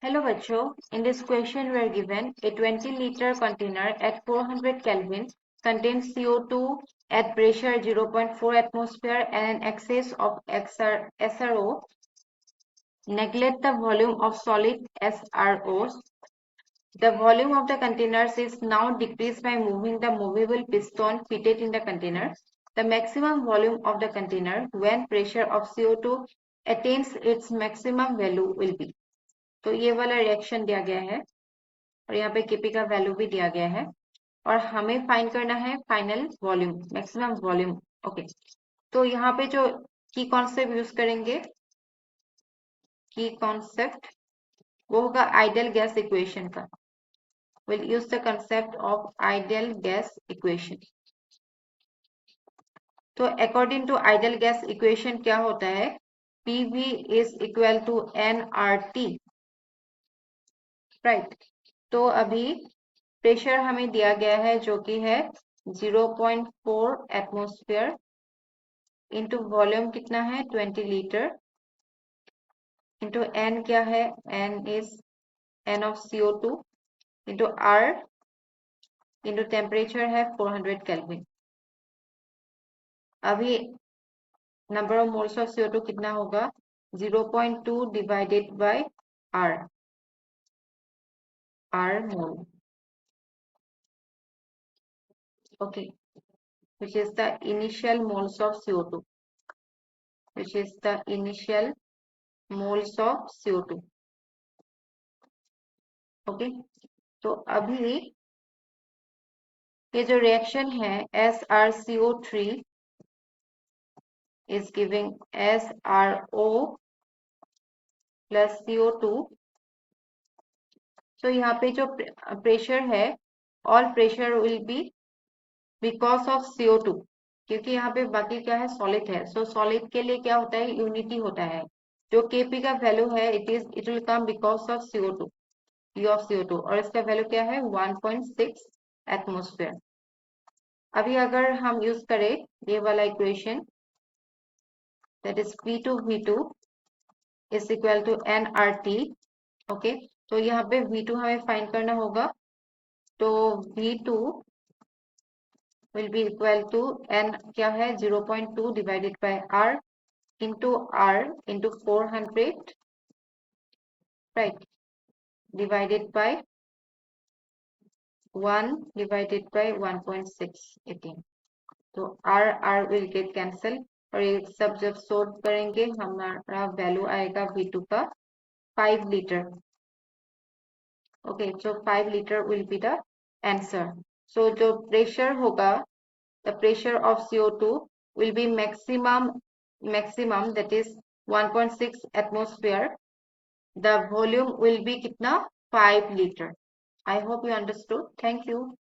Hello bachcho, in this question we are given a 20-liter container at 400 Kelvin contains CO2 at pressure 0.4 atmosphere and an excess of SRO. Neglect the volume of solid SROs. The volume of the containers is now decreased by moving the movable piston fitted in the container. The maximum volume of the container when pressure of CO2 attains its maximum value will be. तो ये वाला reaction दिया गया है और यहाँ पे KP का वैल्यू भी दिया गया है और हमें फाइंड करना है final volume, maximum volume. Okay, तो यहाँ पे जो की कॉन्सेप्ट यूज करेंगे, की कॉन्सेप्ट वो होगा आइडियल गैस इक्वेशन का। Will use the concept of ideal gas equation. तो according to ideal gas equation क्या होता है, PV is equal to nRT, right. तो अभी प्रेशर हमें दिया गया है जो कि है 0.4 एटमॉस्फेयर इंटू वॉल्यूम कितना है 20 लीटर इंटू एन क्या है, n is n of CO2 into R into temperature है 400 केल्विन। अभी number of moles of CO2 कितना होगा 0.2 divided by R, R mole, okay, which is the initial moles of CO2, which is the initial moles of CO2, okay. तो अभी ये जो reaction है SrCO3 is giving SrO plus CO2। तो यहाँ पे जो प्रेशर है, all pressure will be because of CO2, क्योंकि यहाँ पे बाकी क्या है, सॉलिड है। सो सॉलिड के लिए क्या होता है, यूनिटी होता है। जो Kp का वैल्यू है it will come because of CO2, P of CO2, और इसका वैल्यू क्या है 1.6 एटमोस्फेयर। अभी अगर हम यूज करें ये वाला equation, that is P2V2 is equal to nRT, okay. तो यहाँ पे V2 हमें फाइंड करना होगा, तो V2 will be equal to n क्या है 0.2 divided by R into 400, right, divided by 1 divided by 1.618। तो R विल गेट कैंसल और ये सब जब सोल्व करेंगे हमारा वैल्यू आएगा V2 का 5 litre, okay. So 5 litre will be the answer. So जो प्रेशर होगा, the pressure of CO2 will be maximum, that is 1.6 atmosphere. The volume will be कितना 5 liter. I hope you understood. Thank you.